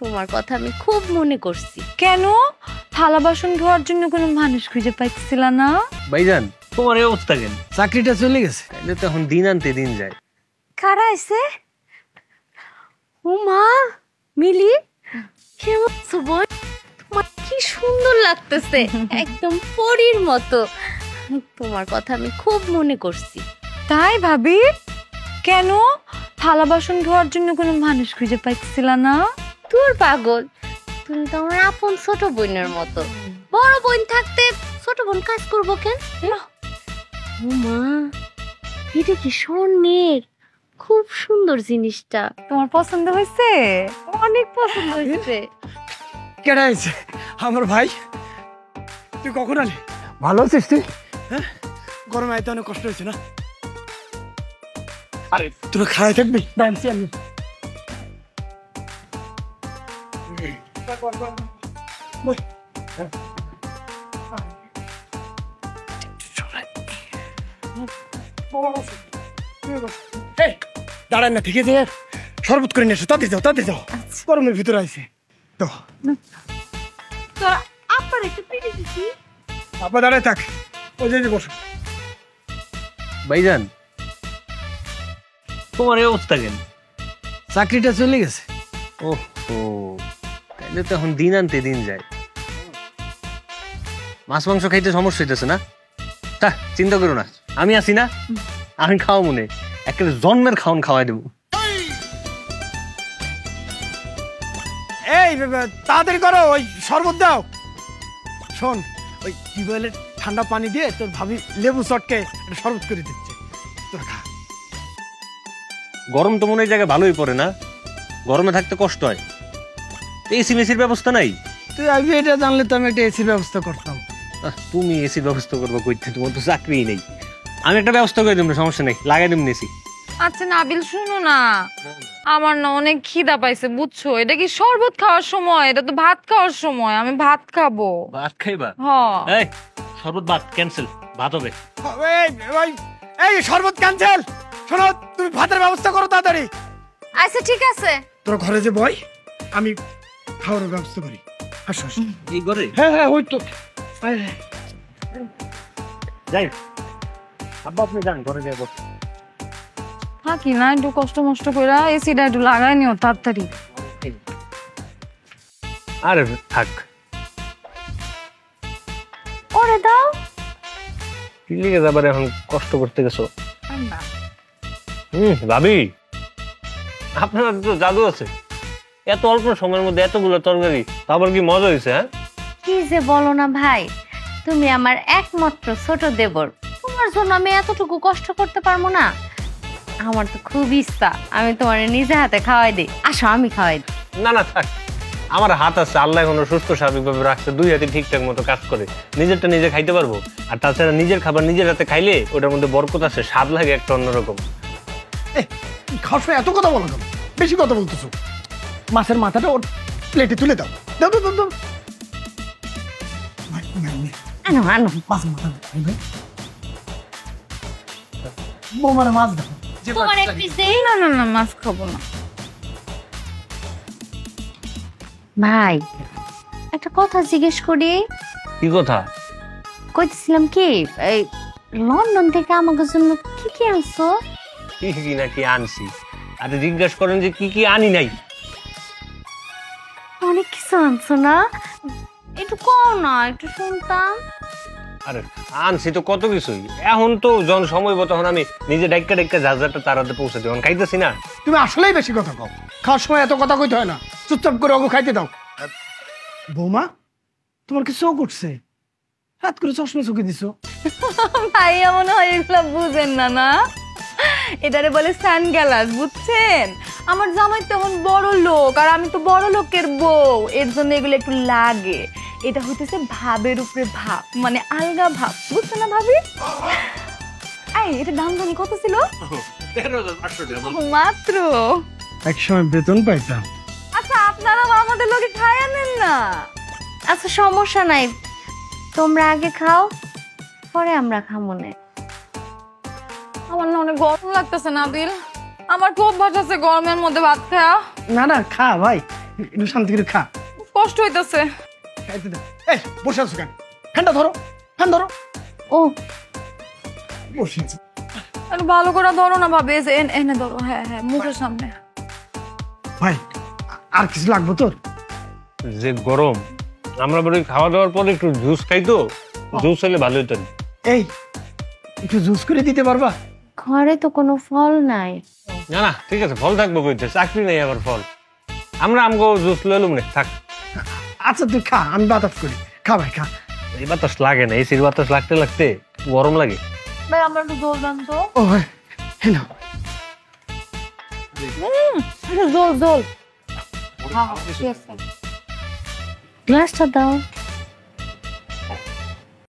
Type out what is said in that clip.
তোমার কথা আমি খুব মনে করছি। কেন? থালা বাসন ধোয়ার জন্য কোনো মানুষ খুঁজে পাইছিল না? ভাইজান তোমার এই অবস্থা কেন? চাকরিটা চলে গেছে, তাইলে তো এখন দিন আনতে দিন যায়। কারা আইছে? উমা, মিলি, কেমন আছো বোন? তোমার কি সুন্দর লাগতেছে, একদম পরীর মতো। তোমার কথা আমি খুব মনে করছি। তাই ভাবি? কেন? থালা বাসন ধোয়ার জন্য কোনো মানুষ খুঁজে পাইছিল না? তোর পাগল, তুমি তো আমার আপন ছোট বোনের মতো। বড় বোন থাকতে ছোট বোন কাজ করবো কেন? উমা, এটা কি স্বর্ণের? খুব সুন্দর জিনিসটা। তোমার পছন্দ হয়েছে? অনেক পছন্দ হয়েছে। কেডা আইছে? আমার ভাই। তুই কখন আলি? ভালো আছিস তুই? হ্যাঁ, গরমে আইতে অনেক কষ্ট হয়েছে না? আরে তুই খাই থাকবি? ডান্সি আমি দাঁড়ান না, ঠিক আছে? শরবত করে নিয়ে এসো, তাতে যাও তাতে যাও। গরমের ভিতরে আইছে তো। আপনার একটু পিড়ে দিছি। আপা দাঁড়ায় থাক, ওই যে বসো। ভাইজান তোমার এই অবস্থা কেন? চাকরিটা চলে গেছে। ওহো, তাইলে তো এখন দিন আনতে দিন যায়। মাছ মাংস খাইতে সমস্যা হইতেছে না? তা চিন্তা করো না, আমি আছি না, আমি খাওয়া মনে একেবারে জন্মের খাওয়ান খাওয়াই দেবো। এই তাড়াতাড়ি করো, ওই শরবত দাও। শোন, ওই টিউবওয়েলের ঠান্ডা পানি দিয়ে তোর ভাবি লেবু চটকে একটা শরবত করে দিচ্ছে, তোর খা। গরম তো মনে হয় জায়গায় ভালোই পড়ে না, গরমে থাকতে কষ্ট হয়। এসি মেসির ব্যবস্থা নাই? তুই আগে এটা জানলে তো আমি একটা এসির ব্যবস্থা করতাম। তুমি এসির ব্যবস্থা করবো কইতে? তোমার তো চাকরিই নেই। আমি একটা ব্যবস্থা করে দেবো, সমস্যা নেই, লাগাই দেবো এসি। আচ্ছা নাবিল, শুনো না, আমার না অনেক খিদা পাইছে বুঝছো। এটা কি শরবত খাওয়ার সময়? এটা তো ভাত খাওয়ার সময়, আমি ভাত খাবো। ভাত খাইবা? হ্যাঁ। এই শরবত ভাত ক্যান্সেল, ভাত হবে। এই শরবত ক্যান্সেল। শোনো, তুমি ভাতের ব্যবস্থা করো তাড়াতাড়ি। আচ্ছা ঠিক আছে। তোর ঘরে যে বই, আমি খাওয়ার ব্যবস্থা করি। আসো আসো। এই ঘরে? হ্যাঁ হ্যাঁ, ওই তো। যাই আব্বা, আপনি যান ঘরে যাই বস। থাকি না, একটু কষ্ট মষ্ট করে এসিটা একটু লাগাই নিও তাড়াতাড়ি। আরে থাক, ওরে দাও। কি লিগে যাবার এখন কষ্ট করতে গেছো? ভাবি, আপনার তো জাদু আছে, এত অল্প সময়ের মধ্যে এতগুলো তরকারি, তারপর কি মজা হয়েছে? হ্যাঁ, কি যে বলো না ভাই, তুমি আমার একমাত্র ছোট দেবর, তোমার জন্য আমি এতটুকু কষ্ট করতে পারবো না? আমার তো খুব ইচ্ছা আমি তোমার নিজে হাতে খাওয়াই দিই। আসো আমি খাওয়াই দিই। না না থাক, আমার হাত আছে, আল্লাহ এখনো সুস্থ স্বাভাবিকভাবে রাখছে, দুই হাতে ঠিকঠাক মতো কাজ করে, নিজেরটা নিজে খাইতে পারবো। আর তাছাড়া নিজের খাবার নিজের হাতে খাইলে ওটার মধ্যে বরকত আসে, স্বাদ লাগে একটা অন্যরকম। খাওয়ার সময় এত কথা বলো কেন? বেশি কথা বলতেছো। মাছের মাথাটা ওর প্লেটে তুলে দাও। দাও দাও দাও। আনো আনো। মাছের মাথা বৌমার মাছ দাও। তোমার এক পিস দেই। না না না, মাছ খাবো না। ভাই, একটা কথা জিজ্ঞেস করি। কি কথা? কইতেছিলাম কি, এই লন্ডন থেকে আমাকে জন্য কি কি আনছো? কি কি নাকি আনছি? আর জিজ্ঞেস করেন যে কি কি আনি নাই? অনেক কিছু আনছো না? একটু কও না, একটু শুনতাম। আরে আনছি তো কত কিছুই, এখন তো যখন সময় তখন আমি নিজে ডাইকা ডাইকা যাতে তারাতে পৌঁছে দিই, খাইতেছি না। তুমি আসলেই বেশি কথা কও, খাওয়ার সময় এত কথা কইতে হয় না, চুপচাপ করে ওগো খাইতে দাও। বৌমা, তোমার কি চোখ উঠছে? হাত করে চশমা চোখে দিছো। ভাইয়া মনে হয় এগুলো বুঝেন না। না, এটারে বলে সানগ্লাস, বুঝছেন? আমার জামাই তখন বড় লোক, আর আমি তো বড় লোকের বউ, এর জন্য এগুলো একটু লাগে। এটা হইতেছে ভাবের উপরে ভাব, মানে আলগা ভাব, বুঝছেন না ভাবি? এই এটা দাম জানি কত ছিল? 13,500 টাকা মাত্র। একসময় বেতন পাইতাম। আচ্ছা আপনারা আমাদের লোকে খায় আনেন না। আচ্ছা সমস্যা নাই, তোমরা আগে খাও, পরে আমরা খাবো না। আমার না অনেক গরম লাগতেছে নাবিল, আমার খুব অভ্যাস আছে গরমের মধ্যে ভাত খাওয়া। না না, খা ভাই, একটু শান্তি করে খা। কষ্ট হইতাছে। খাইতে দে। এই বসে আছো কেন? ফ্যানটা ধরো, ফ্যান ধরো। ও বসে আছো। একটু ভালো করে ধরো না ভাবে, এনে ধরো। হ্যাঁ হ্যাঁ, মুখের সামনে। ভাই আর কিছু লাগবে তোর? যে গরম, আমরা বলি খাওয়া দাওয়ার পরে একটু জুস খাই তো, জুস হলে ভালো হতো। এই একটু জুস করে দিতে পারবা? ঘরে তো কোনো ফল নাই। না না ঠিক আছে, ফল থাকবো কইতে, চাকরি নেই আবার ফল। আমরা আমগো জুস লইলুম না, থাক। আচ্ছা তুই খা, আমি বাতাস করি। খা ভাই খা। এই বাতাস লাগে না, এসির বাতাস লাগতে লাগতে গরম লাগে। ভাই আমরা একটু জল দেন তো। ও ভাই হ্যালো। জল জল। গ্লাসটা দাও।